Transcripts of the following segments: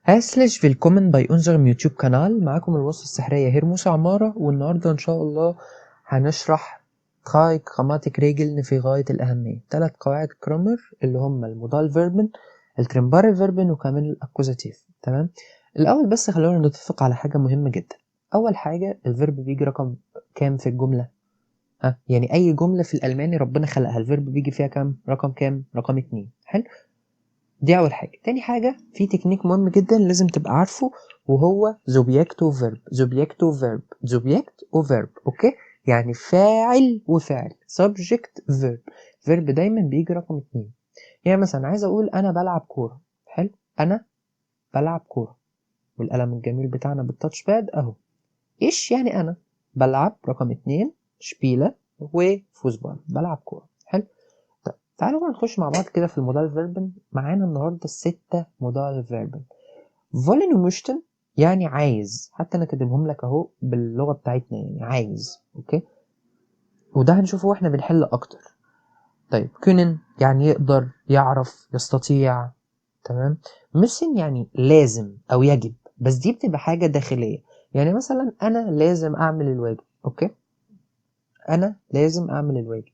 Herzlich willkommen bei unserem YouTube-Kanal. معاكم الوصفة السحرية هرموس عمارة، والنهاردة إن شاء الله هنشرح 3 Grammatikregeln في غاية الأهمية. 3 قواعد جرامر اللي هم المودال فيربن، الترمباري فيربن، وكمان الأكوزاتيف. تمام. الأول بس خلونا نتفق على حاجة مهمة جدا. أول حاجة، الفيرب بيجي رقم كام في الجملة؟ يعني أي جملة في الألماني ربنا خلقها الفيرب بيجي فيها كام؟ رقم كام؟ رقم 2. حلو. دي أول حاجة. تاني حاجة، في تكنيك مهم جدا لازم تبقى عارفه، وهو زوبيكت وفيرب. زوبيكت وفيرب، زوبيكت وفيرب، أوكي؟ يعني فاعل وفعل، subject verb. فيرب دايما بيجي رقم 2. يعني مثلا عايز أقول أنا بلعب كورة. حلو. أنا بلعب كورة، والقلم الجميل بتاعنا بالتاتش باد أهو. إيش يعني أنا بلعب رقم 2 شبيلة وفوزبال، بلعب كورة. حلو. طيب تعالوا بقى نخش مع بعض كده في المودال فيربن. معانا النهارده 6 مودال فيربن. فولن ومشتن يعني عايز، حتى انا كاتبهم لك اهو باللغه بتاعتنا، يعني عايز. اوكي، وده هنشوفه واحنا بنحل اكتر. طيب كونن يعني يقدر، يعرف، يستطيع. تمام. müssen يعني لازم او يجب، بس دي بتبقى حاجه داخليه. يعني مثلا انا لازم اعمل الواجب. اوكي، انا لازم اعمل الواجب.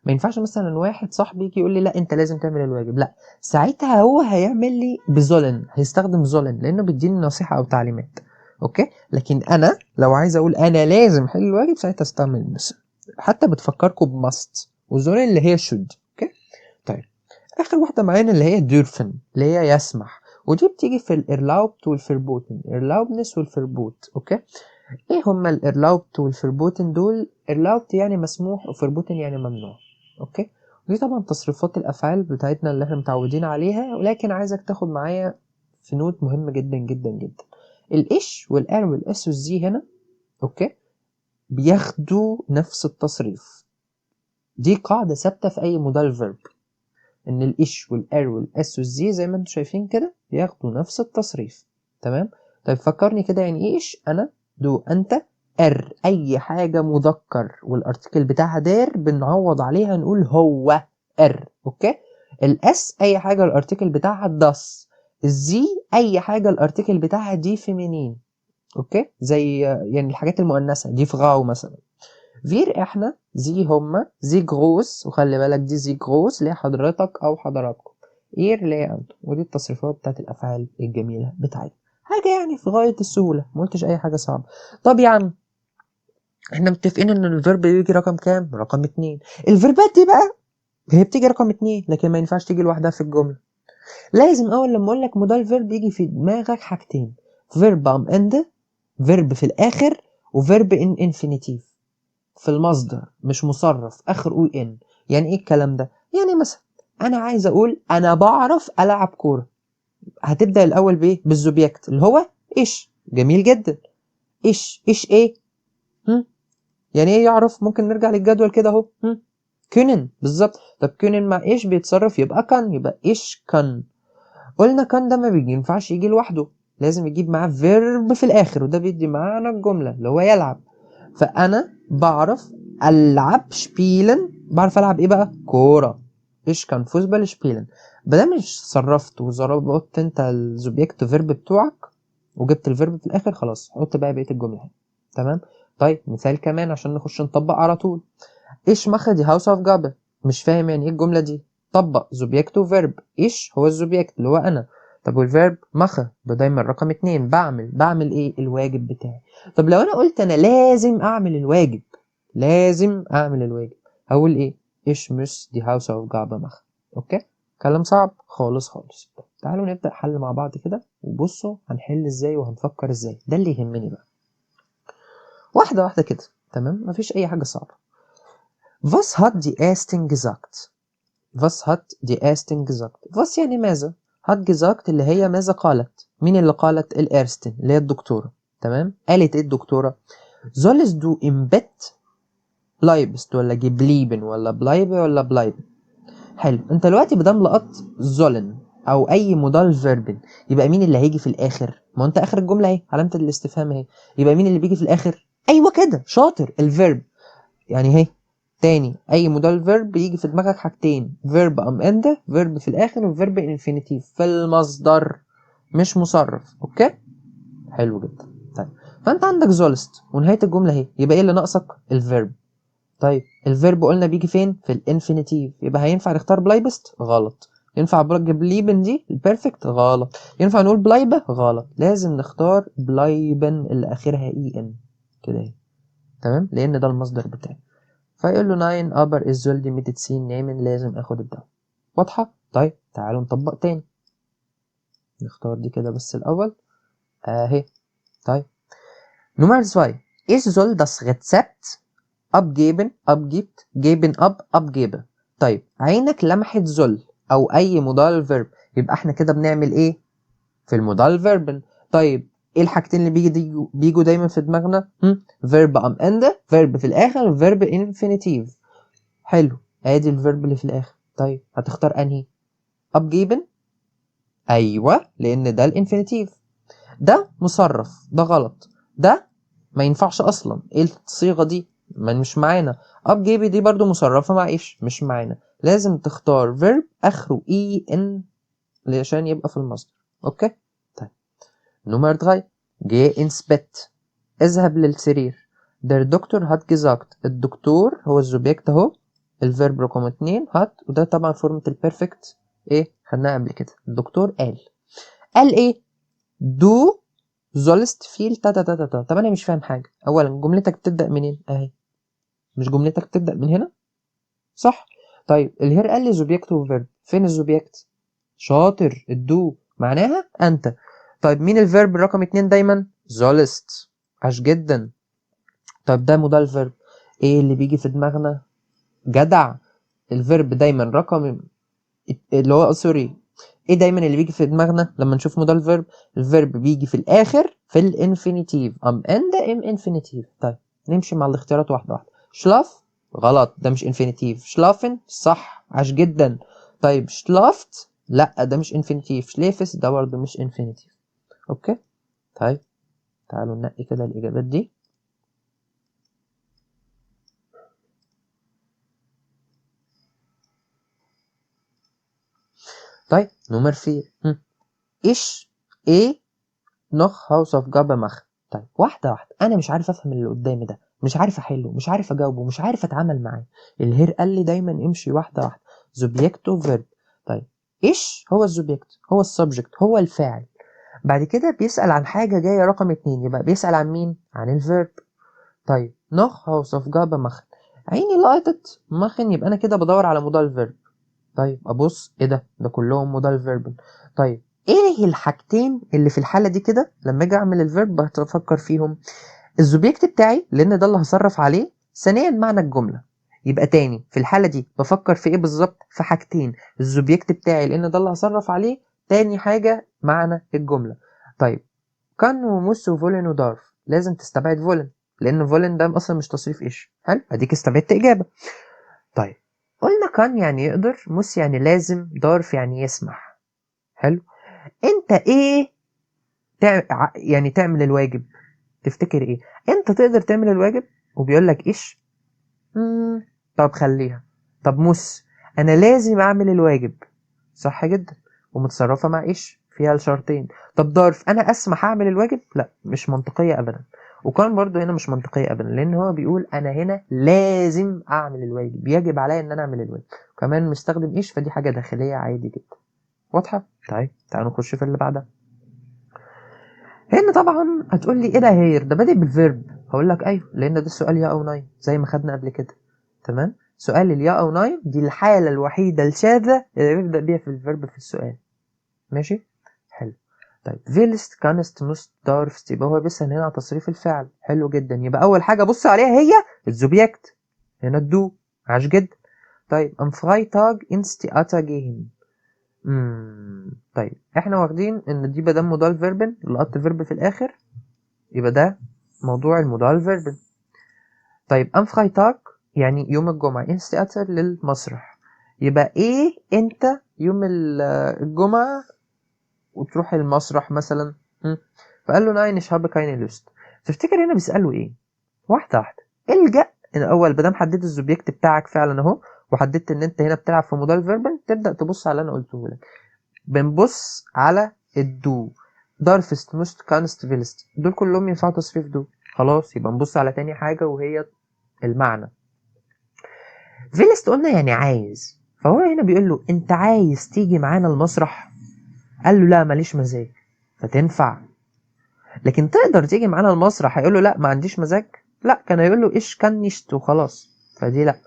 ما ينفعش مثلا واحد صاحبي يجي يقول لي لا انت لازم تعمل الواجب، لا، ساعتها هو هيعمل لي بظلم، هيستخدم ظلم لانه بيديني نصيحه او تعليمات. اوكي، لكن انا لو عايز اقول انا لازم احل الواجب ساعتها استعمل مثل. حتى بتفكركم بماست، والظلم اللي هي should. اوكي. طيب اخر واحده معانا اللي هي dürfen، اللي هي يسمح، ودي بتيجي في الارلاوبت والفربوتن، erlaubnis والفربوت. اوكي، ايه هما الارلاوبت والفربوتن دول؟ ارلاوبت يعني مسموح، وفربوتن يعني ممنوع. اوكي، ودي طبعا تصريفات الافعال بتاعتنا اللي احنا متعودين عليها، ولكن عايزك تاخد معايا في نوت مهمه جدا جدا جدا. الايش والار والاس والزي هنا، اوكي، بياخدوا نفس التصريف. دي قاعده ثابته في اي مودال فيرب، ان الايش والار والاس والزي زي ما انتم شايفين كده بياخدوا نفس التصريف. تمام. طيب فكرني كده، يعني ايه ايش؟ انا، دو انت، ار اي حاجه مذكر والارتكل بتاعها دير بنعوض عليها نقول هو ار. اوكي. الاس اي حاجه الارتكل بتاعها داس. الزي اي حاجه الارتكل بتاعها دي فيمينين. اوكي، زي يعني الحاجات المؤنثه دي فغاو مثلا. فير احنا، زي هما، زي جروس، وخلي بالك دي زي جروس اللي هي حضرتك او حضراتكم. اير اللي هي انتم. ودي التصريفات بتاعت الافعال الجميله بتاعتنا، حاجه يعني في غايه السهوله، ما قلتش اي حاجه صعبه. طب يا عم، احنا متفقين ان الفيرب يجي رقم كام؟ رقم 2. الفيربات دي بقى هي بتيجي رقم 2، لكن ما ينفعش تيجي لوحدها في الجمله. لازم اول لما اقول لك مودال فيرب يجي في دماغك حاجتين: فيرب ام اند، فيرب في الاخر، وفيرب ان انفينيتيف في المصدر مش مصرف اخر او ان. يعني ايه الكلام ده؟ يعني مثلا انا عايز اقول انا بعرف العب كوره، هتبدا الاول بايه؟ بالزوبيكت اللي هو ايش. جميل جدا. ايش ايه؟ يعني ايه يعرف؟ ممكن نرجع للجدول كده اهو. كونن بالظبط. طب كونن مع ايش بيتصرف؟ يبقى كان، يبقى ايش كان. قلنا كان ده ما ينفعش يجي لوحده، لازم يجيب معاه فيرب في الاخر، وده بيدي معنى الجمله اللي هو يلعب. فانا بعرف العب شبيلن، بعرف العب ايه بقى؟ كوره. ايش كان فوزبال شبيلن. بدل مش صرفت وظبطت انت الزوبيكت فيرب بتوعك وجبت الفيرب في الاخر، خلاص حط بقى بقيه الجمله هنا. تمام. طيب مثال كمان عشان نخش نطبق على طول. ايش ماخد دي هاوس اوف جابل؟ مش فاهم يعني ايه الجمله دي. طبق زوبيكت وفيرب. ايش هو الزوبيكت اللي هو انا. طب والفيرب ماخه ده دايما رقم 2. بعمل ايه؟ الواجب بتاعي. طب لو انا قلت انا لازم اعمل الواجب، لازم اعمل الواجب، هقول ايه؟ ايش مش دي هاوس اوف جابل ماخه. اوكي، كلام صعب خالص خالص. تعالوا نبدا حل مع بعض كده، وبصوا هنحل ازاي وهنفكر ازاي، ده اللي يهمني بقى. واحده واحده كده. تمام، مفيش اي حاجه صعبه. Was hat die Ärztin gesagt? Was hat die Ärztin gesagt? Was يعني ماذا؟ hat gesagt اللي هي ماذا قالت. مين اللي قالت؟ الأرستن اللي هي الدكتورة. تمام. قالت ايه الدكتورة؟ sollst du im Bett bleibst ولا geblieben ولا bleibe ولا bleiben؟ حلو. انت دلوقتي بدام لقطت sollen او اي مودال فيربن، يبقى مين اللي هيجي في الاخر؟ ما انت اخر الجمله اهي علامه الاستفهام اهي، يبقى مين اللي بيجي في الاخر؟ ايوه كده، شاطر، الفيرب. يعني اهي تاني، اي مودال فيرب يجي في دماغك حاجتين: فيرب ام اند، فيرب في الاخر، وفيرب انفينيتيف في المصدر. مش مصرف. اوكي حلو جدا. طيب فانت عندك زولست ونهايه الجمله اهي، يبقى ايه اللي ناقصك؟ الفيرب. طيب الفيرب قلنا بيجي فين؟ في الانفينيتيف، يبقى هينفع نختار بلايبست؟ غلط. ينفع بليبن دي البيرفكت؟ غلط. ينفع نقول بلايبه؟ غلط. لازم نختار بلايبن اللي اخرها اي ان كده اهي، تمام، لان ده المصدر بتاعي. فيقول له 9 ابر الزول دي ميديسين نيمن، لازم اخد الدواء. واضحه؟ طيب تعالوا نطبق تاني. نختار دي كده بس الاول اهي. طيب Nummer 2. Ich soll das Rezept abgeben. طيب عينك لمحت زل او اي مضارع فيرب، يبقى احنا كده بنعمل ايه في المضارع فيرب؟ طيب ايه الحاجتين اللي بيجوا دايما في دماغنا؟ فيرب ام اند، فيرب في الاخر، فيرب انفينيتيف. حلو، ادي الفيرب اللي في الاخر. طيب هتختار انهي؟ abgeben؟ ايوه، لان ده الانفينيتيف. ده مصرف، ده غلط. ده ما ينفعش اصلا، ايه الصيغه دي؟ ما مش معانا. اب جيبي دي برضو مصرفه مع ايش؟ مش معانا. لازم تختار فيرب اخره اي ان عشان يبقى في المصدر. اوكي طيب نمرة 3. جي انس بت، اذهب للسرير. der دكتور هات gesagt، الدكتور هو السوبجكت اهو، الفيرب رقم 2 هات، وده طبعا فورمة البيرفكت ايه خدناها قبل كده. الدكتور قال ايه؟ دو زولست فيل تا تا تا تا تا. طب انا مش فاهم حاجه. اولا جملتك بتبدا منين اهي؟ مش جملتك بتبدا من هنا صح؟ طيب الهير قال لي زوبيكت وفيرب، فين الزوبيكت؟ شاطر، الدو معناها انت. طيب مين الفيرب رقم 2 دايما؟ زولست، عاش جدا. طيب ده مودال فيرب، ايه اللي بيجي في دماغنا؟ جدع. الفيرب دايما رقم اللي هو سوري، ايه دايما اللي بيجي في دماغنا لما نشوف مودال فيرب؟ الفيرب بيجي في الاخر في الانفينيتيف، ام اند ام انفينيتيف. طيب نمشي مع الاختيارات واحده واحده. شلاف غلط، ده مش انفينيتيف. شلافن صح، عاش جدا. طيب شلافت لا، ده مش انفينيتيف. شليفس ده برضه مش انفينيتيف. اوكي طيب تعالوا ننقي كده الاجابات دي. طيب نمر 4. ايش ايه نوخ هاوس اوف جابا مخ. طيب واحده واحده، انا مش عارف افهم اللي قدامي ده، مش عارف احله، مش عارف اجاوبه، مش عارف اتعامل معاه. الهير قال لي دايما امشي واحده واحده. سوبجكت وفيرب. طيب ايش هو السوبجكت؟ هو السبجكت، هو الفاعل. بعد كده بيسأل عن حاجه جايه رقم 2، يبقى بيسأل عن مين؟ عن الفيرب. طيب نوخ هاوس اوف جابا مخن، عيني لقطت مخن، يبقى انا كده بدور على مودال فيرب. طيب ابص ايه ده كلهم مودال فيرب. طيب ايه الحاجتين اللي في الحاله دي كده لما اجي اعمل الفيرب بفكر فيهم؟ الزوبيكت بتاعي لان ده اللي هصرف عليه، ثانيا معنى الجمله. يبقى تاني في الحاله دي بفكر في ايه بالظبط؟ في حاجتين، الزوبيكت بتاعي لان ده اللي هصرف عليه، تاني حاجه معنى الجمله. طيب كان وموس وفولن ودارف، لازم تستبعد فولن لان فولن ده اصلا مش تصريف ايش. حلو، اديك استبعدت اجابه. طيب قلنا كان يعني يقدر، موس يعني لازم، دارف يعني يسمح. حلو. انت ايه يعني تعمل الواجب؟ تفتكر ايه؟ انت تقدر تعمل الواجب وبيقول لك ايش؟ طب خليها. طب موس انا لازم اعمل الواجب، صح جدا، ومتصرفه مع ايش فيها الشرطين. طب ضرف انا اسمح اعمل الواجب؟ لا مش منطقيه ابدا. وكان برضو هنا مش منطقيه ابدا لان هو بيقول انا هنا لازم اعمل الواجب، يجب عليا ان انا اعمل الواجب، كمان مستخدم ايش، فدي حاجه داخليه عادي جدا. واضحه؟ طيب تعالوا نخش في اللي بعدها. هنا طبعا هتقول لي ايه ده هير ده بادئ بالفيرب؟ هقول لك ايوه، لان ده السؤال يا او ناي زي ما خدنا قبل كده. تمام، سؤال اليا او ناي دي الحاله الوحيده الشاذه اللي بيبدا بيها في الفيرب في السؤال. ماشي حلو. طيب فيلست كانست موست دارفست، يبقى هو بيسأل هنا على تصريف الفعل. حلو جدا، يبقى اول حاجه بص عليها هي الزوبيكت، هنا الدو، عاش جدا. طيب ام فرايتاج انس تياتر جيهن. طيب احنا واخدين ان دي بدل مودال فيربن لقط فيرب في الاخر، يبقى ده موضوع المودال فيربن. طيب ام فرايتاج يعني يوم الجمعه، انس تياتر للمسرح، يبقى ايه انت يوم الجمعه وتروح المسرح مثلا. فقال له ناين شهاب كاين لوست. تفتكر هنا بيسأله ايه؟ واحدة واحدة. الجأ الاول، بدام حددت السوبجكت بتاعك فعلا اهو، وحددت ان انت هنا بتلعب في مودال فيربال، تبدأ تبص على اللي انا قلته لك. بنبص على الدو، دارفست موست كانست فيلست، دول كلهم ينفعوا تصريف دو. خلاص يبقى نبص على تاني حاجة وهي المعنى. فيلست قلنا يعني عايز، فهو هنا بيقول له انت عايز تيجي معانا المسرح؟ قال له لا ماليش مزاج، فتنفع. لكن تقدر تيجي معانا المسرح هيقول له لا ما عنديش مزاج؟ لا، كان هيقول له ايش كان نشت وخلاص، فدي لا.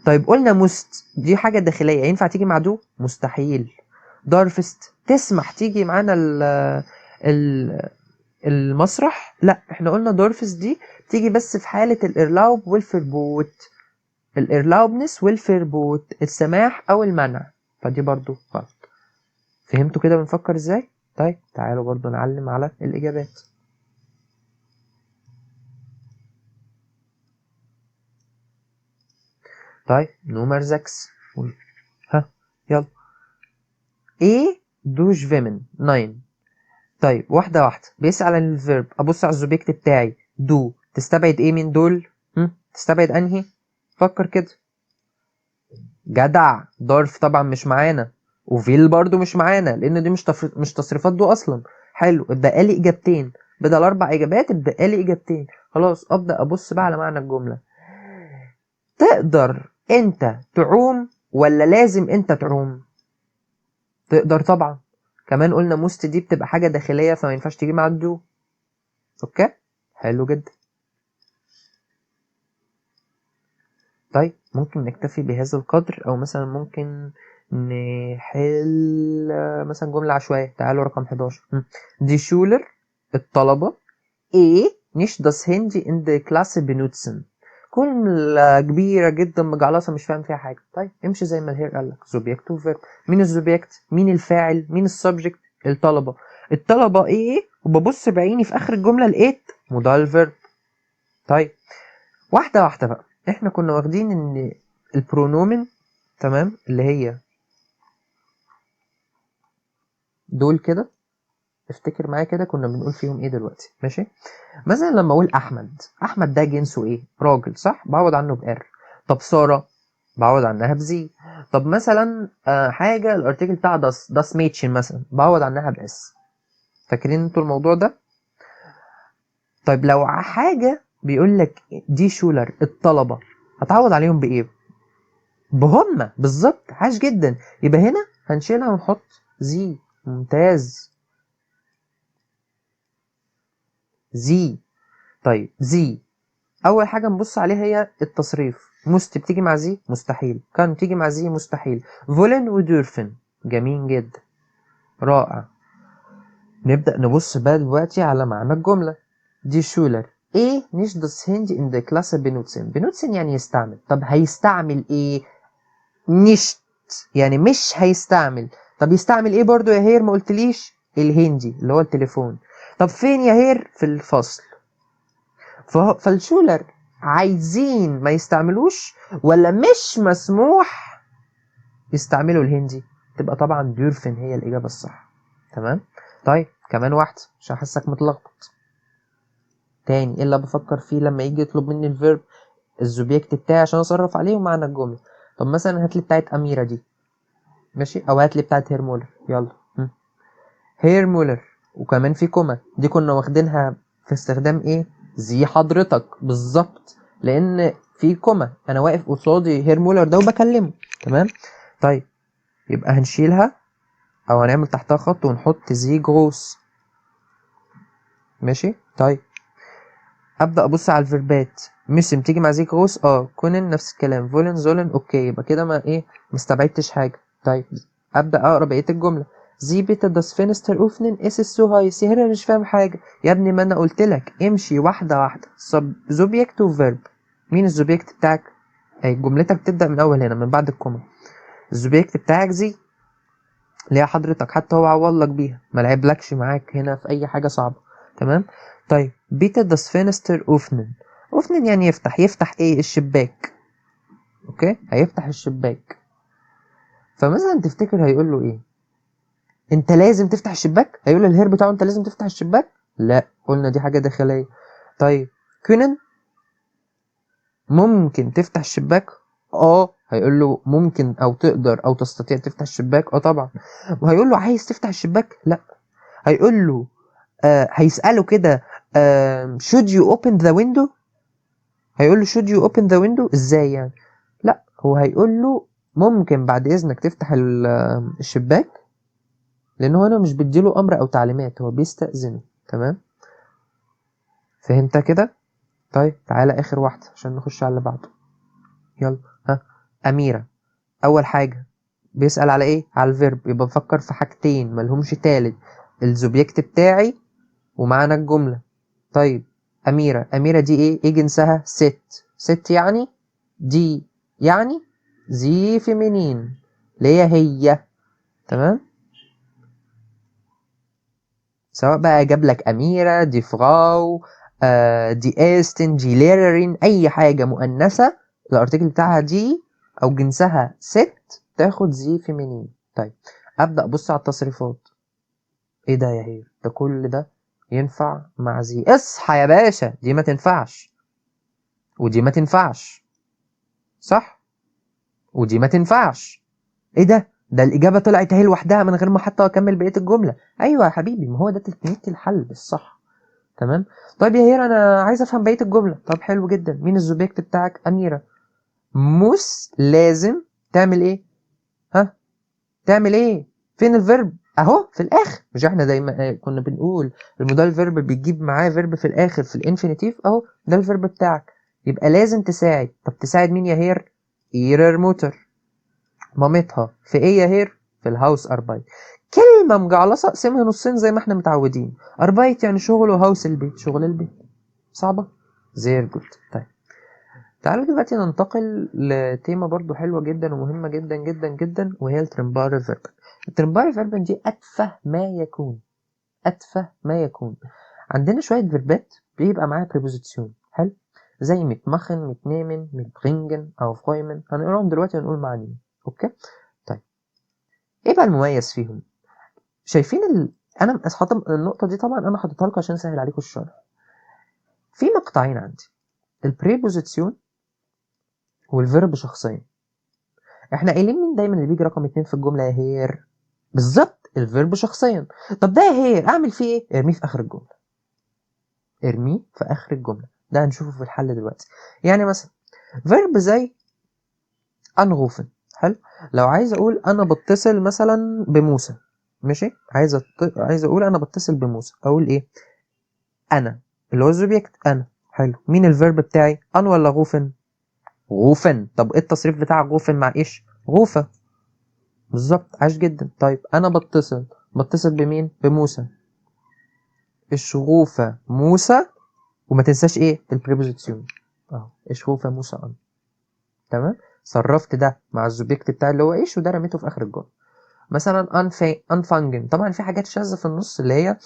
طيب قلنا مست دي حاجة داخلية، ينفع تيجي مع دو؟ مستحيل. دارفست تسمح تيجي معانا ال المسرح؟ لا، احنا قلنا دارفست دي تيجي بس في حالة الإرلاوب والفربوت، الإرلاوبنس والفربوت، السماح أو المنع، فدي برضو غلط. فهمتوا كده بنفكر ازاي؟ طيب تعالوا برضو نعلم على الإجابات. طيب نمر 6. ها يلا. ايه دوش فيمن 9. طيب واحدة واحدة، بيسأل عن الفيرب، أبص على الزوبيكت بتاعي دو، تستبعد ايه من دول؟ تستبعد أنهي؟ فكر كده. جدع، دارف طبعا مش معانا، وفيل برضو مش معانا لأن دي مش تصريفات دو أصلا. حلو، اتبقى لي إجابتين بدل 4 إجابات، اتبقى لي إجابتين. خلاص أبدأ أبص بقى على معنى الجملة. تقدر أنت تعوم ولا لازم أنت تعوم؟ تقدر طبعا. كمان قلنا موست دي بتبقى حاجة داخلية فما ينفعش تيجي مع الدو. اوكي حلو جدا. طيب ممكن نكتفي بهذا القدر، او مثلا ممكن نحل مثلا جملة عشوائية. تعالوا رقم 11. دي شولر الطلبة ايه nicht das Handy in der Klasse benutzen. جملة كبيرة جدا مجعلصة مش فاهم فيها حاجة. طيب امشي زي ما الهير قالك، سوبجكت وفيرب. مين السوبجكت؟ مين الفاعل؟ مين السبجكت؟ الطلبة. الطلبة ايه؟ وببص بعيني في اخر الجملة لقيت مودال فيرب. طيب واحدة واحدة بقى. احنا كنا واخدين ان البرونومن، تمام، اللي هي دول كده، افتكر معايا كده كنا بنقول فيهم ايه دلوقتي. ماشي، مثلا لما اقول احمد، احمد ده جنسه ايه؟ راجل صح، بعوض عنه بار. طب ساره، بعوض عنها بزي. طب مثلا حاجه الارتيكل بتاع داس ميتشن مثلا، بعوض عنها باس. فاكرين انتوا الموضوع ده؟ طيب لو حاجه بيقول لك دي شولر الطلبه، هتعوض عليهم بايه؟ بهم بالظبط، عاش جدا. يبقى هنا هنشيلها ونحط زي. ممتاز، زي. طيب زي اول حاجه نبص عليها هي التصريف. مست بتيجي مع زي؟ مستحيل. كان تيجي مع زي؟ مستحيل. فولن ودورفن، جميل جدا، رائع. نبدا نبص بقى دلوقتي على معنى الجمله. دي شولر ايه nicht das Handy in der Klasse benutzen. benutzen يعني يستعمل. طب هيستعمل ايه؟ nicht يعني مش هيستعمل. طب يستعمل ايه برضو يا هير؟ ما قلتليش. الهندي اللي هو التليفون. طب فين يا هير؟ في الفصل. فالشولر عايزين ما يستعملوش ولا مش مسموح يستعملوا الهندي؟ تبقى طبعا دورفن هي الإجابة الصح. تمام. طيب كمان واحدة عشان حاسك متلخبط. تاني ايه اللي بفكر فيه لما يجي يطلب مني الفيرب؟ الزوبيكت بتاعي عشان اصرف عليه ومعنى الجملة. طب مثلا هاتلي بتاعت أميرة دي، ماشي، او هاتلي بتاعت هير مولر. يلا هير مولر، وكمان في كوما، دي كنا واخدينها في استخدام ايه؟ زي حضرتك بالظبط، لان في كوما انا واقف قصادي هير مولر ده وبكلمه. تمام. طيب يبقى هنشيلها او هنعمل تحتها خط ونحط زي جروس. ماشي. طيب ابدا ابص على الفيربات. مسم تيجي مع زي جروس، كونن نفس الكلام، فولن زولن، اوكي، يبقى كده ما ايه، ما استبعدتش حاجه. طيب ابدا اقرا بقيه الجمله. زي بيتا داس فينستر اوفنن اس سو هاي. سهرة مش فاهم حاجه يا ابني، ما انا قلت لك امشي واحده واحده. زوبيكت وفيرب. مين الزوبيكت بتاعك؟ اي جملتك بتبدا من اول هنا من بعد الكوما. الزوبيكت بتاعك زي اللي هي حضرتك، حتى هو عوض لك بيها، ما لعبلكش معاك هنا في اي حاجه صعبه. تمام. طيب بيتا داس فينستر اوفنن. اوفنن يعني يفتح. يفتح ايه؟ الشباك. اوكي، هيفتح الشباك. فمثلا تفتكر هيقول له ايه؟ انت لازم تفتح الشباك؟ هيقول الهير بتاعه انت لازم تفتح الشباك؟ لا، قلنا دي حاجه داخليه. طيب كونن ممكن تفتح الشباك؟ هيقول له ممكن او تقدر او تستطيع تفتح الشباك؟ طبعا. وهيقول له عايز تفتح الشباك؟ لا. هيقول له هيسأله كده should you open the window. هيقول له should you open the window ازاي يعني؟ لا، هو هيقول له ممكن بعد اذنك تفتح الشباك، لان هو انا مش بديله امر او تعليمات، هو بيستأذنه. تمام، فهمتها كده؟ طيب تعالى اخر واحدة عشان نخش على اللي بعده. يلا. ها، أميرة أول حاجة بيسأل على إيه؟ على الفيرب، يبقى بفكر في حاجتين ملهمش تالت، الزوبيكت بتاعي ومعنى الجملة. طيب أميرة، أميرة دي إيه جنسها؟ ست. ست يعني دي، يعني زي فيمينين اللي هي. تمام، سواء بقى جاب لك أميرة دي فراو دي استن دي ليررين، أي حاجة مؤنثة الارتيكل بتاعها دي أو جنسها ست تاخد زي فيمينين. طيب أبدأ أبص على التصريفات. إيه ده يا هير؟ ده كل ده ينفع مع زي؟ اصحى يا باشا، دي ما تنفعش ودي ما تنفعش، صح؟ ودي ما تنفعش. إيه ده الإجابة طلعت اهي لوحدها من غير ما حتى أكمل بقية الجملة. أيوة يا حبيبي، ما هو ده تكنيك الحل الصح. تمام. طيب يا هير انا عايز افهم بقيه الجمله. طب حلو جدا، مين الزوبيكت بتاعك؟ اميره. موس لازم تعمل ايه؟ ها، تعمل ايه؟ فين الفيرب؟ اهو في الاخر. مش احنا دايما كنا بنقول المودال فيرب بيجيب معاه فيرب في الاخر في الانفينيتيف؟ اهو ده الفيرب بتاعك، يبقى لازم تساعد. طب تساعد مين يا هير؟ ايرر موتر، مامتها في ايه يا هير؟ في الهاوس اربايت. كلمة مجعلصة اقسمها نصين زي ما احنا متعودين. اربايت يعني شغل، وهاوس البيت، شغل البيت. صعبة؟ زير جود. طيب تعالوا دلوقتي ننتقل لتيمة برضو حلوة جدا ومهمة جدا جدا جدا، وهي الترمباري فيربن. الترمباري فيربن دي أتفه ما يكون، أتفه ما يكون. عندنا شوية فيربات بيبقى معاها بريبوزيسيون. حلو، زي متمخن، متنامن، متبرينجن أو فرويمن. هنقراهم دلوقتي ونقول معانيهم. أوكي. طيب إيه بقى المميز فيهم؟ شايفين أنا حاطط النقطة دي، طبعا أنا حاططها لكم عشان أسهل عليكم الشرح. في مقطعين عندي، البريبوزيسيون والفيرب شخصيا. احنا قايلين مين دايما اللي بيجي رقم 2 في الجمله يا هير؟ بالظبط، الفيرب شخصيا. طب ده يا هير اعمل فيه ايه؟ ارميه في اخر الجمله، ارميه في اخر الجمله. ده هنشوفه في الحل دلوقتي. يعني مثلا فيرب زي انغوفن. حلو، لو عايز اقول انا بتصل مثلا بموسى، ماشي، عايز اقول انا بتصل بموسى، اقول ايه؟ انا، اللي هو السوبجكت انا. حلو، مين الفيرب بتاعي؟ ان ولا غوفن؟ غوفن. طب ايه التصريف بتاع غوفن مع ايش؟ غوفة. بالظبط، عاش جدا. طيب انا بتصل بمين؟ بموسى. الشغوفة موسى، وما تنساش ايه؟ البريبوزيسيون اهو، الشغوفة موسى ان. تمام، صرفت ده مع الزوبيكت بتاعي اللي هو ايش، وده رميته في اخر الجمله. مثلا انفانجن، طبعا في حاجات شاذه في النص اللي هي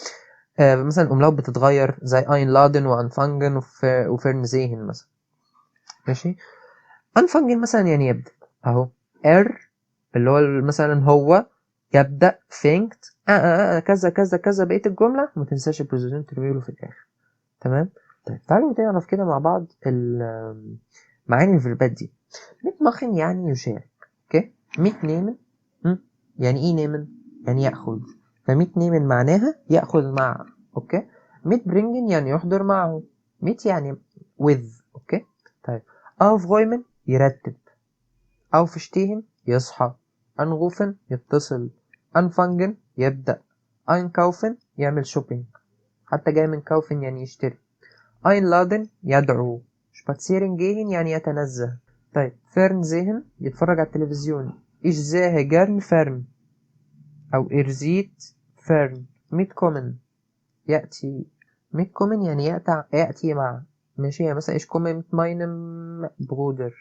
مثلا الاملاut بتتغير زي اين لادن وانفانجن وفيرنزيهن مثلا. ماشي، انفانجن مثلا يعني يبدا اهو، ار اللي هو مثلا هو يبدأ فينكت كذا كذا كذا بقية الجملة، وما تنساش البريزنت ترميله في الآخر. تمام. طيب تعالوا نعرف كده مع بعض معاني الفيربات دي. متمخن يعني يشارك. اوكي. ميت نيمن يعني ايه نيمن؟ يعني يأخذ. فميت نيمن معناها يأخذ مع. اوكي. ميت برينجن يعني يحضر معه. ميت يعني with. اوكي. طيب aufräumen يرتب. aufstehen يصحى. anrufen يتصل. anfangen يبدأ. einkaufen يعمل شوبينج، حتى جاي من kaufen يعني يشتري. einladen يدعو. spazieren gehen يعني يتنزه. طيب fernsehen يتفرج على التلفزيون. ich sehe gern fern أو sieht fern. mitkommen يأتي. mitkommen يعني يأتي مع. ماشي، يعني مثلا ich komme mit meinem Bruder،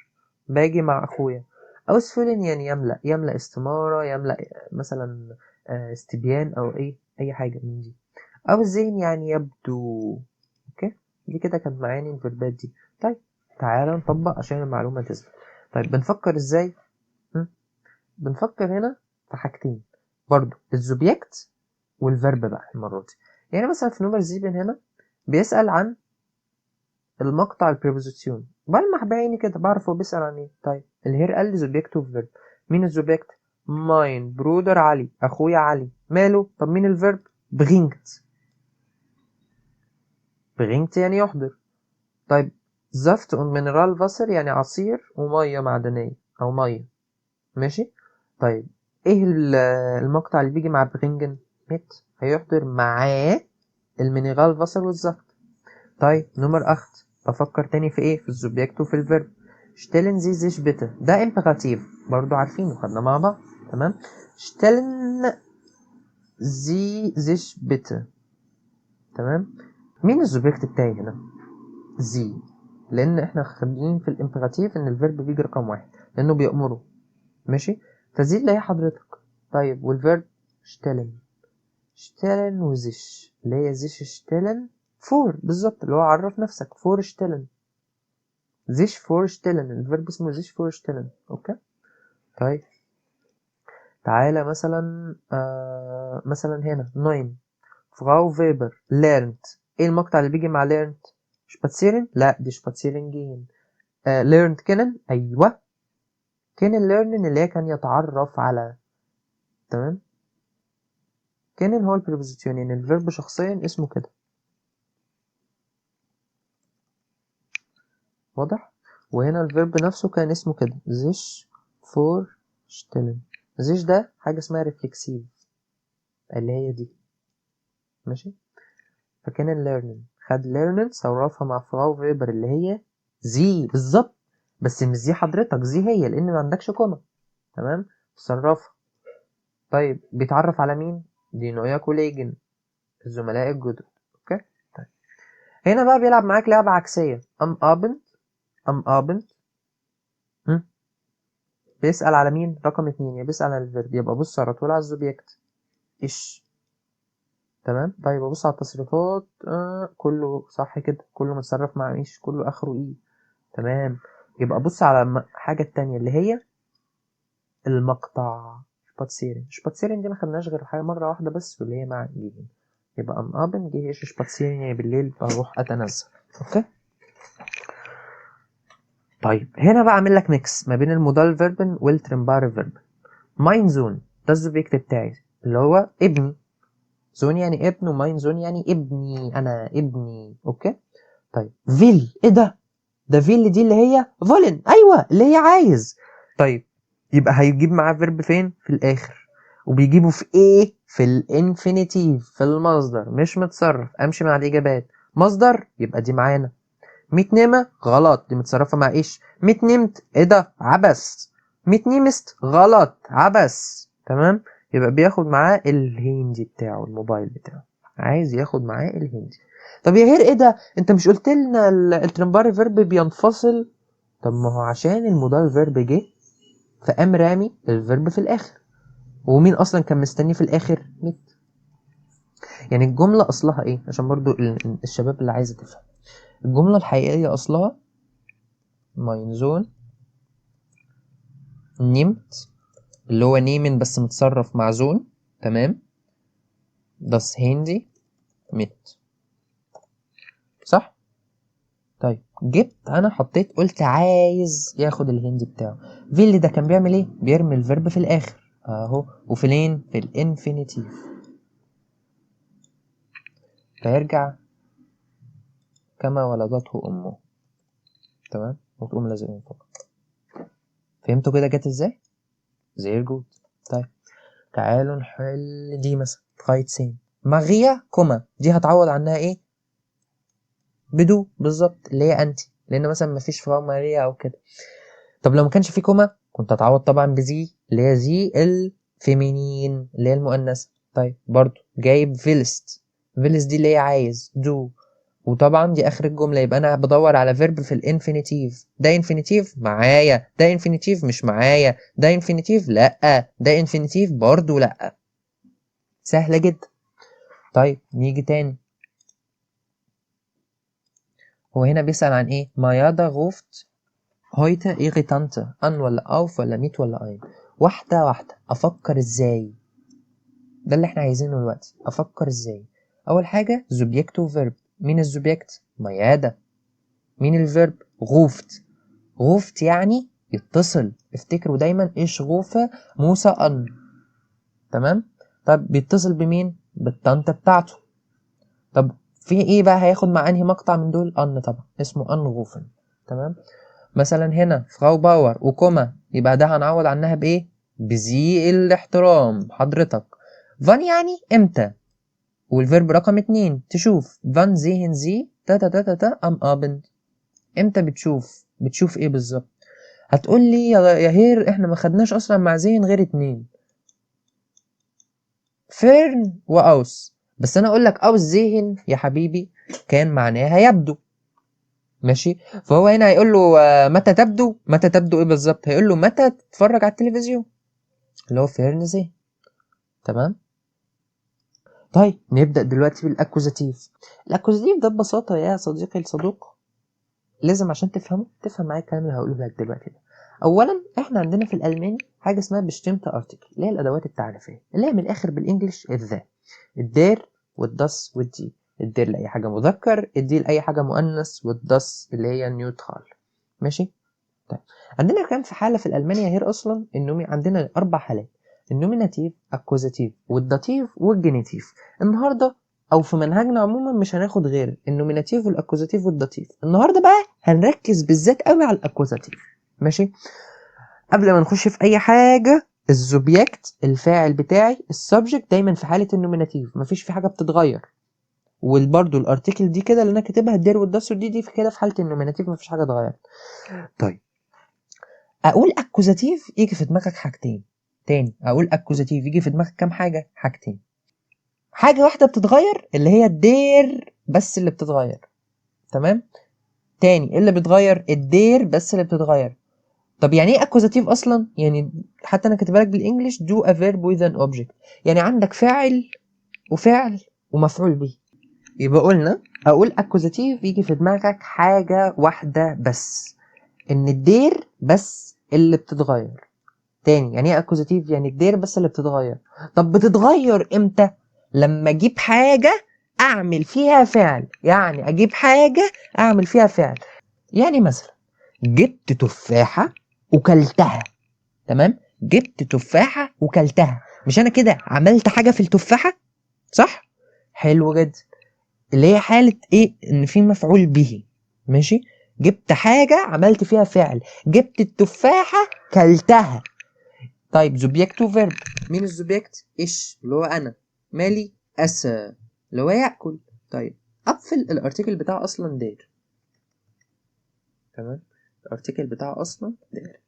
باجي مع أخويا. ausfüllen يعني يملأ استمارة، يملأ مثلا استبيان أو أي حاجة من دي. أو الذهن يعني يبدو. أوكي، دي كده كانت معاني الفيربات دي. طيب تعالى نطبق عشان المعلومة تثبت. طيب بنفكر ازاي؟ بنفكر هنا في حاجتين برضو، الزوبيكت والفيرب بقى المرة دي. يعني مثلا في نمر زيبن هنا بيسأل عن المقطع البريبوزيسيون، بلمح بعيني كده بعرف هو بيسأل عن ايه. طيب الهير قال لي زوبيكت وفيرب. مين الزوبيكت؟ ماين برودر علي، اخويا علي. ماله؟ طب مين الفيرب؟ bringt. bringt يعني يحضر. طيب زفت ومينرالواسser يعني عصير ومية معدنية أو مية. ماشي. طيب ايه المقطع اللي بيجي مع برينجن؟ ميت، هيحضر معاه المينرالواسser والزفت. طيب نمر 8، بفكر تاني في ايه؟ في السوبجكت وفي الفيرب. stellen Sie sich bitte، ده امبيراتيف برضو عارفينه، خدنا مع بعض. تمام. stellen Sie sich bitte. تمام. مين السوبجكت بتاعي هنا؟ زي، لان احنا خدين في الامبيراتيف ان الفيرب بيجي رقم 1 لانه بيأمره. ماشي. فزي اللي هي حضرتك. طيب والفيرب stellen. stellen وزيش اللي هي زيش stellen فور بالظبط، اللي هو عرف نفسك فور stellen. زيش فور stellen، الفيرب اسمه زيش فور stellen. اوكي. طيب تعالى مثلا مثلا هنا 9 فراو فيبر lernt. ايه المقطع اللي بيجي مع lernt؟ spazieren؟ لا دي spazieren gehen. learned kennen، ايوه kennen learning اللي هي كان يتعرف على. تمام. kennen هو البريبوزيشن يعني الفيرب شخصيا اسمه كده. واضح. وهنا الفيرب نفسه كان اسمه كده sich vorstellen. sich ده حاجة اسمها ريفلكسيف اللي هي دي. ماشي. فكان learning خد learning صرفها مع فراو فيبر اللي هي زي بالظبط، بس مش زي حضرتك، زي هي لان ما عندكش كوما. تمام. صرفها. طيب بيتعرف على مين؟ دي نويا كوليجن، الزملاء الجدد. اوكي. طيب هنا بقى بيلعب معاك لعبة عكسية. ام ابنت بيسأل على مين؟ رقم 2 يا بيسأل على الفيرب، يبقى بص على طول على الزوبيكت ايش. تمام. طيب ابص على التصريفات، كله صح كده، كله متصرف مع ايش، كله اخره ايه. تمام. يبقى بص على حاجة التانية اللي هي المقطع. شباتسيرين دي ما خدناش غير حاجة مرة واحدة بس، واللي هي مع جيهن. يبقى ام ابن جه ايش شباتسيرين يعني بالليل بروح اتنزه. اوكي. طيب هنا بقى اعمل لك ميكس ما بين المودال فيربن والترمبار فيربن. ماين زون ده السوبجكت بتاعي اللي هو ابني. زون يعني ابن، وماين زون يعني ابني، انا ابني. اوكي. طيب فيل ايه ده؟ ده فيل دي اللي هي فولن، ايوه اللي هي عايز. طيب يبقى هيجيب معاه فيرب فين؟ في الاخر. وبيجيبه في ايه؟ في الانفينيتيف، في المصدر، مش متصرف. امشي مع الاجابات. مصدر يبقى دي معانا. متنمة غلط، دي متصرفة مع ايش؟ متنمت ايه ده؟ عبس. متنمست غلط، عبس. تمام. يبقى بياخد معاه الهندي بتاعه، الموبايل بتاعه عايز ياخد معاه الهندي. طب يا غير ايه ده؟ انت مش قلت لنا الترمباري فيرب بينفصل؟ طب ما هو عشان المودال فيرب جه فقام رامي الفيرب في الاخر. ومين اصلا كان مستني في الاخر؟ مت. يعني الجملة اصلها ايه؟ عشان برضو الشباب اللي عايزة تفهم. الجملة الحقيقية اصلها mein Sohn nimmt، اللي هو نيمن بس متصرف مع زون. تمام. das Handy mit. صح. طيب جبت انا حطيت قلت عايز ياخد الهندي بتاعه. فيلي ده كان بيعمل ايه؟ بيرمي الفيرب في الاخر اهو. وفين؟ في الانفينيتيف. فيرجع كما ولدته امه. تمام. وتقوم لازم فوق. فهمتوا كده جت ازاي؟ زي جود. طيب تعالوا نحل دي مثلا. ترايتسين ماريا كوما، دي هتعوض عنها ايه؟ بدو بالظبط اللي هي انتي، لان مثلا مفيش فراو ماريا او كده. طب لو ما كانش في كوما كنت هتعوض طبعا بزي اللي هي زي الفيمينين اللي هي المؤنثه. طيب برضو جايب فيلست. فيلست دي اللي هي عايز دو، وطبعا دي اخر الجمله، يبقى انا بدور على فيرب في الانفينيتيف. ده انفينيتيف معايا، ده انفينيتيف مش معايا، ده انفينيتيف لا، ده انفينيتيف برضو لا. سهله جدا. طيب نيجي تاني. هو هنا بيسأل عن ايه؟ مايادا غوفت heute ihre Tante an ولا auf ولا mit ولا ein. واحدة واحدة أفكر إزاي؟ ده اللي إحنا عايزينه دلوقتي. أفكر إزاي؟ أول حاجة subject وverb. مين السوبجكت؟ ميادة. مين الفيرب؟ غوفت. غوفت يعني يتصل. افتكروا دايما إيش غوفة موسى أن. تمام؟ طب بيتصل بمين؟ بالطنط بتاعته. طب في ايه بقى هياخد مع انهي مقطع من دول؟ ان طبعا، اسمه انغوفن. تمام. مثلا هنا فراو باور وكوما، يبقى ده هنعوض عنها بايه؟ بذي الاحترام حضرتك. فان يعني امتى، والفيرب رقم 2 تشوف. فان زيهن زي تا تا تا تا تا ام ابند. امتى بتشوف؟ بتشوف ايه بالظبط؟ هتقول لي يا هير احنا ما خدناش اصلا مع زين غير 2، فيرن واوس. بس انا اقول لك اوس زيهن يا حبيبي كان معناها يبدو. ماشي. فهو هنا هيقول له متى تبدو. متى تبدو ايه بالظبط؟ هيقول له متى تتفرج على التلفزيون، اللي هو فيرن زين. تمام. طيب نبدأ دلوقتي بالأكوزاتيف. الأكوزاتيف ده ببساطة يا صديقي الصدوق، لازم عشان تفهمه تفهم معايا الكلام اللي هقوله لك دلوقتي ده. أولا احنا عندنا في الألماني حاجة اسمها بشتمت ارتكل، اللي هي الأدوات التعريفية، اللي هي من الآخر بالإنجلش الذا. الدير والدس والدي. الدير لأي حاجة مذكر، الدي لأي حاجة مؤنث، والدس اللي هي نيوترال. ماشي. طيب عندنا كام في حالة في الألمانيا هير أصلا؟ عندنا 4 حالات: النوميناتيف، الكوزاتيف، والداتيف، والجينيتيف. النهاردة أو في منهجنا عموما مش هناخد غير النوميناتيف والأكوزاتيف والداتيف. النهاردة بقى هنركز بالذات قوي على الأكوزاتيف. ماشي. قبل ما نخش في أي حاجة، الزوبيكت الفاعل بتاعي، السبجكت دايما في حالة النوميناتيف مفيش في حاجة بتتغير. وبرده الارتكل دي كده اللي انا كاتبها الدير والداس دي في كده في حالة النوميناتيف مفيش حاجة اتغيرت. طيب اقول اكوزاتيف يجي في دماغك حاجتين. تاني اقول اكوزاتيف يجي في دماغك كام حاجه؟ حاجتين. حاجه واحده بتتغير اللي هي الدير بس اللي بتتغير. تمام. تاني إيه اللي بتغير؟ الدير بس اللي بتتغير. طب يعني ايه اكوزاتيف اصلا؟ يعني حتى انا كاتبها لك بالانجلش do a verb with an object. يعني عندك فاعل وفعل ومفعول به. يبقى قلنا اقول اكوزاتيف يجي في دماغك حاجه واحده بس، ان الدير بس اللي بتتغير. تاني يعني ايه اكوزاتيف؟ يعني الدير بس اللي بتتغير. طب بتتغير امتى؟ لما اجيب حاجة اعمل فيها فعل. يعني اجيب حاجة اعمل فيها فعل. يعني مثلا جبت تفاحة وكلتها. تمام. جبت تفاحة وكلتها، مش انا كده عملت حاجة في التفاحة؟ صح. حلو جدا. اللي هي حالة ايه؟ ان في مفعول به. ماشي. جبت حاجة عملت فيها فعل. جبت التفاحة كلتها. طيب زوبيكت وفيرب. مين الزوبيكت؟ ايش اللي هو انا. مالي اسا اللي هو ياكل. طيب اقفل الارتيكل بتاعه اصلا دير. تمام. الارتيكل بتاعه اصلا دير.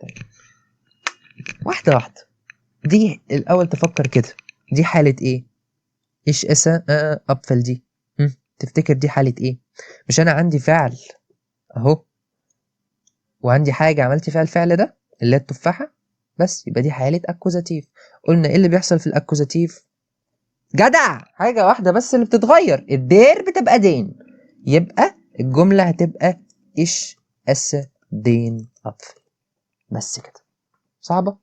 طيب واحده واحده. دي الاول تفكر كده، دي حاله ايه؟ ايش اسا اقفل دي. تفتكر دي حاله ايه؟ مش انا عندي فعل اهو، وعندي حاجه عملت فيها الفعل ده اللي هي التفاحه بس، يبقى دي حاله اكوزاتيف. قلنا ايه اللي بيحصل في الاكوزاتيف؟ جدع، حاجة واحدة بس اللي بتتغير، الدير بتبقى دين. يبقى الجملة هتبقى إيش أس دين أطفل. بس كده. صعبة؟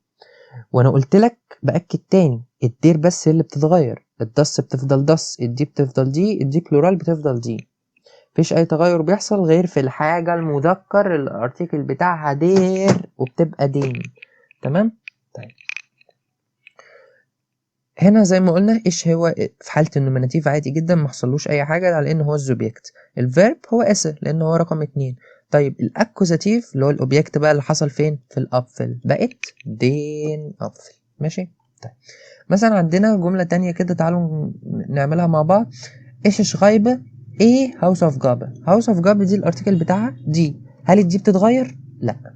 وأنا قلت لك بأكد تاني، الدير بس اللي بتتغير، الدس بتفضل دس، الدي بتفضل دي، الدي بلورال بتفضل دي. مفيش أي تغير بيحصل غير في الحاجة المذكر اللي الارتيكل بتاعها دير وبتبقى دين. تمام؟ طيب هنا زي ما قلنا ايش هو في حالة النوميناتيف عادي جدا ما حصلوش اي حاجة على انه هو الزوبيكت. الفيرب هو اس لان هو رقم 2. طيب الاكوزاتيف اللي هو الاوبجكت بقى اللي حصل فين؟ في الابفل، بقت دين ابفل. ماشي. طيب مثلا عندنا جملة تانية كده، تعالوا نعملها مع بعض. ايش شغايبة ايه هاوس اوف جابا. هاوس اوف جابا دي الارتيكل بتاعها دي. هل الدي بتتغير؟ لا،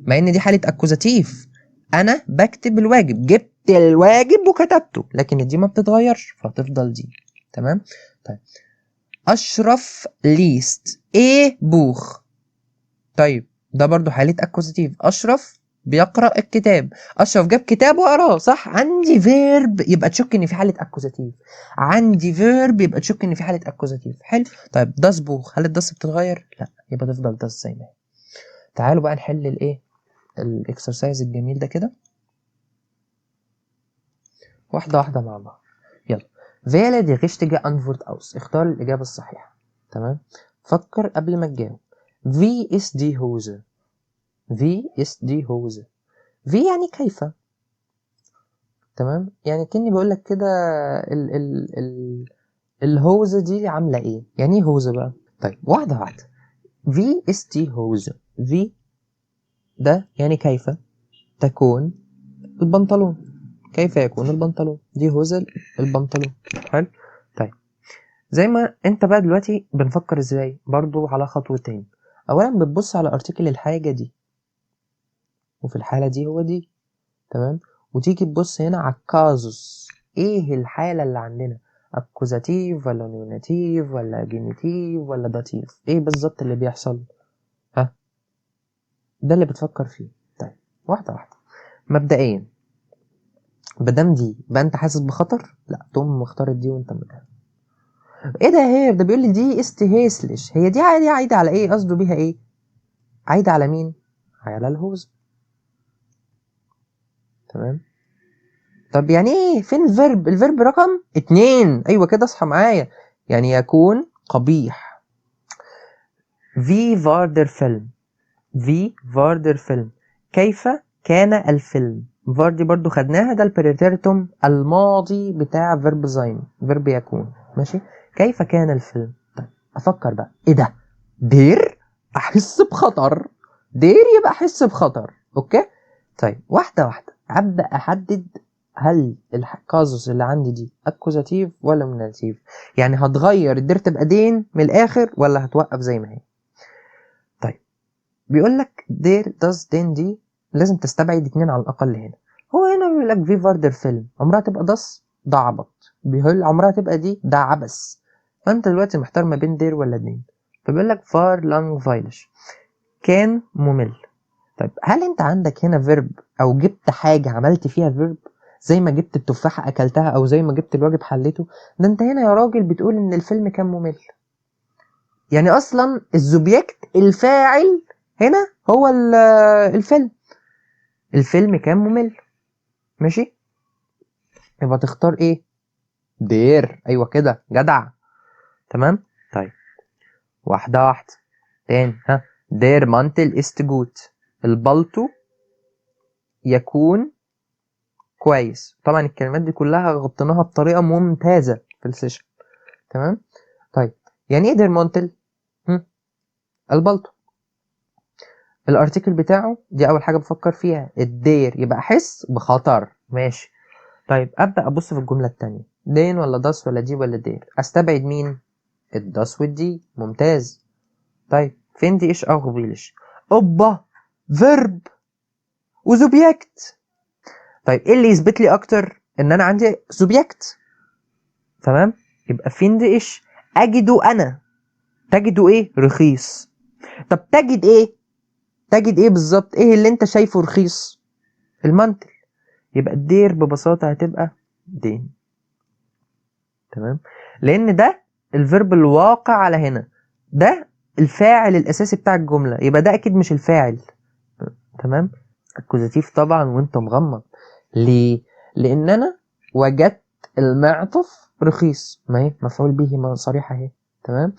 مع ان دي حالة اكوزاتيف، انا بكتب الواجب، جبت الواجب وكتبته، لكن دي ما بتتغيرش فهتفضل دي. تمام. طيب اشرف ليست ايه بوخ. طيب ده برضو حالة اكوزاتيف، اشرف بيقرأ الكتاب، اشرف جاب كتاب وقراه. صح. عندي فيرب يبقى تشك ان في حالة اكوزاتيف، عندي فيرب يبقى تشك ان في حالة اكوزاتيف. حلو. طيب داس بوخ، هل الداس بتتغير؟ لا، يبقى تفضل داس زي ما هي. تعالوا بقى نحل الايه، الاكسرسايز الجميل ده كده واحدة واحدة مع بعض. يلا. wähle die richtige Antwort aus. اختار الإجابة الصحيحة. تمام. فكر قبل ما تجاوب. Wie ist die Hose? Wie ist die Hose? Wie يعني كيف. تمام، يعني كأني بقول لك كده ال ال ال الهوزة دي عاملة ايه؟ يعني ايه هوزة بقى؟ طيب واحدة واحدة. في اس تي هوزة، في ده يعني كيف تكون البنطلون، كيف يكون البنطلون، دي هوزة البنطلون. حلو. طيب زي ما انت بقى دلوقتي بنفكر ازاي برضو على خطوتين. اولا بتبص على ارتكل الحاجة دي، وفي الحالة دي هو دي، تمام، وتيجي تبص هنا على الكازوس، ايه الحالة اللي عندنا، اكوزاتيف ولا نوناتيف ولا جينيتيف ولا داتيف، ايه بالظبط اللي بيحصل؟ ها، ده اللي بتفكر فيه. طيب واحدة واحدة. مبدئيا مادام دي بقى انت حاسس بخطر، لا تقوم مختار دي وانت مكان. ايه ده هي ده بيقول لي دي استهيسلش، هي دي عايدة على ايه، قصده بيها ايه؟ عايدة على مين؟ على الهوز. تمام. طب يعني ايه، فين الفيرب؟ الفيرب رقم 2. ايوه كده اصحى معايا. يعني يكون قبيح. في فاردر فيلم، في فاردر فيلم، كيف كان الفيلم. فار دي برضو خدناها، ده البريتيرتوم الماضي بتاع فيرب زين، فيرب يكون. ماشي. كيف كان الفيلم. طيب افكر بقى، ايه ده، دير، احس بخطر، دير يبقى احس بخطر. اوكي. طيب واحده واحده ابدا احدد هل الكازوس اللي عندي دي اكوزاتيف ولا نوناتيف، يعني هتغير الدير تبقى دين من الاخر ولا هتوقف زي ما هي. طيب بيقول لك there does then دي لازم تستبعد 2 على الاقل هنا. هو هنا بيقول لك في فاردر فيلم، عمرها تبقى داس، ده عبط. بيقول عمرها تبقى دي، ده عبث. فانت دلوقتي محتار ما بين دير ولا دين. فبيقول لك فار لانج فايلش، كان ممل. طيب هل انت عندك هنا فيرب او جبت حاجه عملت فيها فيرب، زي ما جبت التفاحه اكلتها او زي ما جبت الواجب حليته؟ ده انت هنا يا راجل بتقول ان الفيلم كان ممل. يعني اصلا الزوبيكت الفاعل هنا هو الفيلم، الفيلم كان ممل. ماشي. يبقى تختار ايه؟ دير. ايوه كده جدع. تمام. طيب واحده واحده تاني. ها، دير مانتل است جوت، البلطو يكون كويس. طبعا الكلمات دي كلها غطيناها بطريقه ممتازه في السيشن. تمام. طيب يعني ايه دير مانتل؟ البلطو. الارتيكل بتاعه دي اول حاجه بفكر فيها، الدير يبقى احس بخطر. ماشي. طيب ابدا ابص في الجمله الثانيه، دين ولا داس ولا دي ولا دير، استبعد مين؟ الداس والدي. ممتاز. طيب فين دي ايش اغبيلش؟ اوبا، فيرب وزوبيكت. طيب ايه اللي يثبت لي اكتر ان انا عندي سوبيكت؟ تمام. يبقى فين دي ايش اجد انا، تجد ايه؟ رخيص. طب تجد ايه؟ تجد ايه بالظبط؟ ايه اللي انت شايفه رخيص؟ المنتل. يبقى الدير ببساطة هتبقى دين. تمام. لان ده الفيرب الواقع على هنا، ده الفاعل الاساسي بتاع الجملة، يبقى ده اكيد مش الفاعل. تمام. اكوزاتيف طبعا وانت مغمض. ليه؟ لان انا وجدت المعطف رخيص، ما هي مفعول به، ما صريحة اهي. تمام.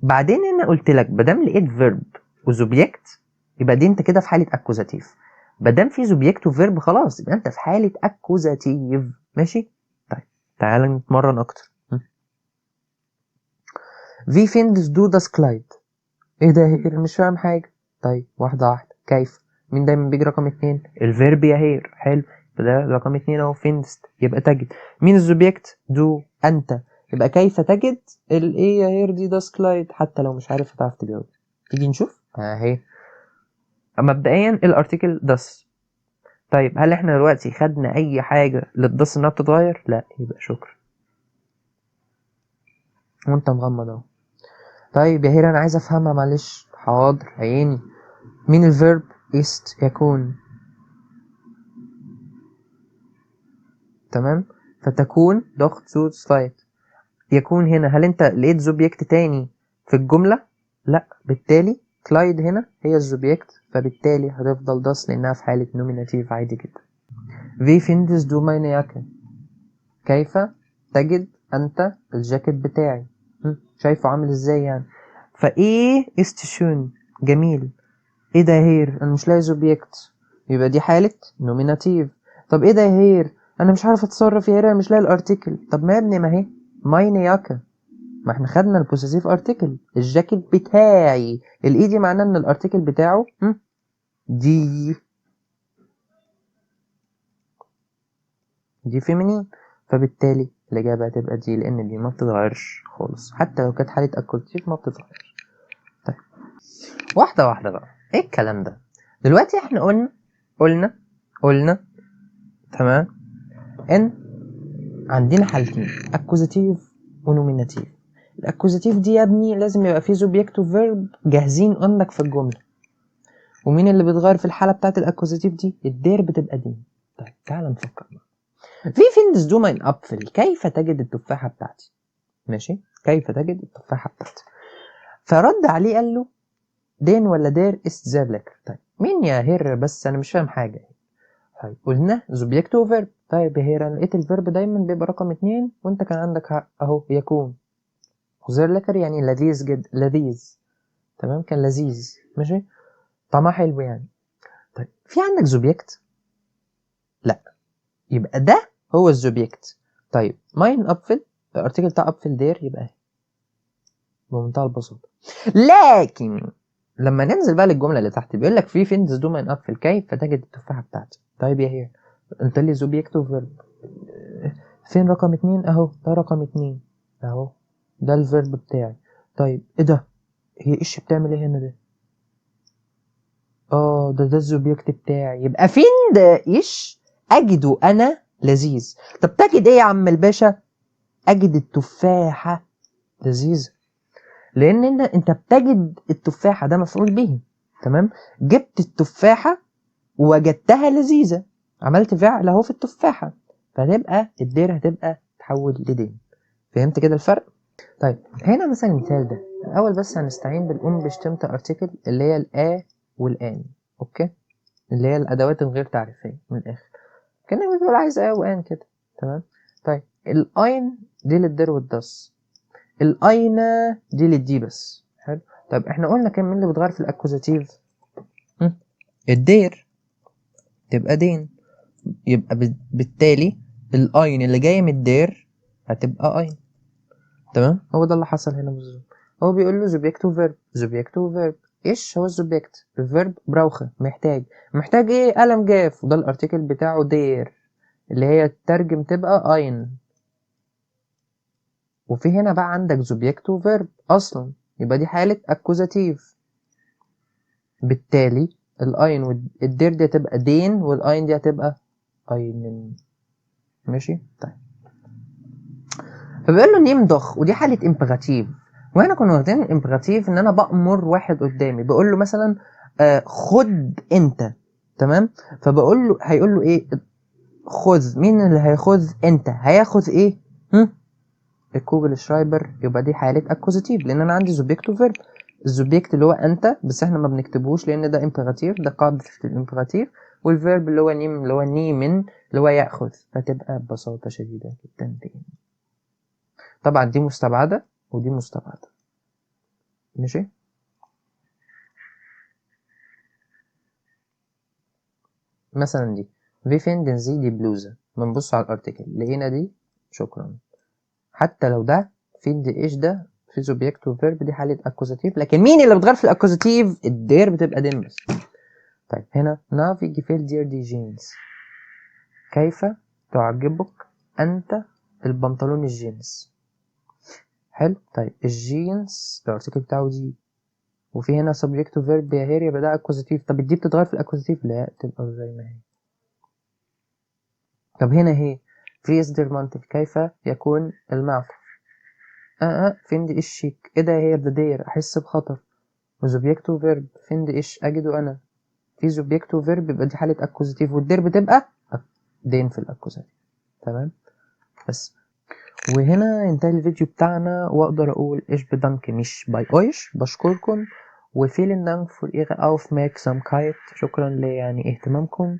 بعدين انا قلت لك بدام لقيت فيرب وزوبيكت يبقى دي انت كده في حالة اكوزاتيف. بدام في زوبيكت وفيرب خلاص يبقى انت في حالة اكوزاتيف. ماشي. طيب تعال نتمرن اكتر. في فيندس دو داس كلايد، ايه ده هير؟ مش فاهم حاجة. طيب واحدة واحدة. كيف؟ مين دايما بيجي رقم 2؟ الفيرب يا هير. حلو. ده رقم 2 اهو، فيندست يبقى تجد. مين الزوبيكت؟ دو، انت. يبقى كيف تجد الايه يا هير دي داس كلايد، حتى لو مش عارف هتعرف تجاوب. تيجي نشوف اهي. مبدئيا الارتيكل داس. طيب هل احنا دلوقتي خدنا اي حاجة للداس انها بتتغير؟ لا، يبقى شكرا. وانت مغمض اهو. طيب يا هير انا عايز افهمها معلش. حاضر عيني. مين الفيرب؟ ist يكون. تمام. فتكون doch zu zweit. يكون هنا هل انت لقيت زوبيكت تاني في الجملة؟ لا، بالتالي كلايد هنا هي الزوبيكت، فبالتالي هتفضل das لانها في حالة نوميناتيف عادي جدا. Wie findest du meine Jacke؟ كيف تجد انت الجاكيت بتاعي؟ شايفه عامل ازاي يعني؟ فايه ist schön، جميل. ايه ده يا هير؟ انا مش لاقي زوبيكت، يبقى دي حالة نوميناتيف. طب ايه ده يا هير؟ انا مش عارف اتصرف يا هيرا، مش لاقي الارتكل. طب ما يا ابني، ما هي ماينه ياكا، ما احنا خدنا البوسيسيف ارتكل. الجاكيت بتاعي الاي دي معناه ان الارتكل بتاعه دي فيمينين، فبالتالي الاجابه هتبقى دي، لان دي ما بتتغيرش خالص، حتى لو كانت حاله اكوزاتيف ما بتتغيرش. طيب واحده واحده بقى، ايه الكلام ده؟ دلوقتي احنا قلنا تمام ان عندنا حالتين، اكوزاتيف ونوميناتيف. الاكوزاتيف دي يا ابني لازم يبقى فيه سوبجكت وفيرب جاهزين عندك في الجمله. ومين اللي بيتغير في الحاله بتاعت الاكوزاتيف دي؟ الدير بتبقى دي. طيب تعال نفكر بقى. في فيندس دو ماين ابفل، كيف تجد التفاحه بتاعتي؟ ماشي، كيف تجد التفاحه بتاعتي؟ فرد عليه قال له دين ولا دير است زير ليكر. طيب مين يا هير؟ بس انا مش فاهم حاجه. طيب قلنا سوبجكت وفيرب. طيب يا هير انا لقيت الفيرب دايما بيبقى رقم 2، وانت كان عندك حق اهو، يكون. زير ليكر يعني لذيذ جدا، لذيذ. تمام، كان لذيذ. ماشي، طعمها حلو يعني. طيب في عندك سوبجكت؟ لا، يبقى ده هو السوبجكت. طيب ماين ابفل، الارتكل بتاع ابفل دير، يبقى بمنتهى البساطه. لكن لما ننزل بقى للجمله اللي تحت، بيقول لك في فيندس دو ماين ابفل كيف تجد التفاحه بتاعتي. طيب يا هي انت لي سوبجكت وفيرب، فين رقم 2؟ اهو ده رقم 2 اهو، ده الفيرب بتاعي. طيب ايه ده؟ هي ايش بتعمل ايه هنا ده؟ ده السوبجكت بتاعي، يبقى فين ده ايش اجده انا لذيذ. طب تجد ايه يا عم الباشا؟ اجد التفاحه لذيذه، لان انت بتجد التفاحه، ده مفعول به. تمام، جبت التفاحه ووجدتها لذيذه، عملت فعل اهو في التفاحه، فهتبقى الدير هتبقى تحول لدين. فهمت كده الفرق؟ طيب هنا مثلا المثال ده الاول، بس هنستعين بالانبشتمت ارتكل اللي هي الا والان. اوكي، اللي هي الادوات الغير تعريفيه من الاخر، كانك بتقول عايز ا وان كده. تمام. طيب الاين دي للدير والدس، الاينا دي للدي بس. حلو. طيب احنا قلنا كام مين اللي بيتغير في الاكوزاتيف؟ الدير تبقى دين، يبقى بالتالي الاين اللي جايه من الدير هتبقى اين. تمام، هو ده اللي حصل هنا بالظبط. هو بيقول له سوبجكت وفيرب، سوبجكت وفيرب. ايش هو السوبجكت؟ الفيرب براوخه، محتاج ايه؟ قلم جاف، وده الارتيكل بتاعه دير، اللي هي تترجم تبقى اين. وفي هنا بقى عندك سوبجكت وفيرب اصلا، يبقى دي حاله اكوزاتيف. بالتالي الاين والدير دي هتبقى دين، والاين دي هتبقى اينن. ماشي. طيب فبيقول له نيم ضخ، ودي حاله امبيراتيف. واحنا كنا واخدين الامبيراتيف ان انا بامر واحد قدامي، بقول له مثلا خد انت. تمام، فبقول له، هيقول له ايه؟ خذ. مين اللي هياخذ؟ انت. هياخذ ايه؟ الكوجل شرايبر. يبقى دي حاله اكوزاتيف، لان انا عندي سوبجكت وفيرب. السوبجكت اللي هو انت، بس احنا ما بنكتبوش لان ده امبيراتيف، ده قاعده الامبيراتيف. والفيرب اللي هو نيم، اللي هو نيمن، اللي هو ياخذ. فتبقى ببساطه شديده جدا دي. طبعا دي مستبعده ودي مستبعده. ماشي. مثلا دي في فين زي دي بلوزه، بنبص على الارتكل لقينا دي، شكرا. حتى لو ده فين دي ايش ده في سوبجكت وفيرب، دي حاله اكوزاتيف. لكن مين اللي بتغير في الاكوزاتيف؟ الدير بتبقى دين بس. طيب هنا نافي جيفيل دير دي جينز، كيف تعجبك أنت البنطلون الجينز. حلو. طيب الجينز الارتكل بتاعه دي، وفي هنا subject و verb يا هير، يبقى ده اكوزاتيف. طب الدي بتتغير في الاكوزاتيف؟ لا، تبقى زي ما هي. طب هنا هي فريز دير مانتل، كيف يكون المعطف؟ فين دي الشيك؟ ايه ده يا هير؟ ده دير، احس بخطر. وسوبجكت وفيرب، فين دي ايش اجده انا؟ في سوبجكت وفيرب، يبقى دي حاله اكوزاتيف، والدير بتبقى دين في الاكوزاتيف. تمام. بس وهنا ينتهي الفيديو بتاعنا، واقدر اقول ايش بدانك مش باي اويش، بشكركم. وفيلن دانك فور ihre Aufmerksamkeit، شكرا يعني اهتمامكم،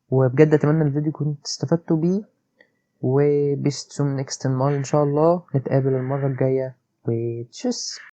وبجد اتمنى الفيديو كنت استفدتوا بيه. وبيس zum nächsten Mal ان شاء الله، نتقابل المرة الجاية، وتشيس.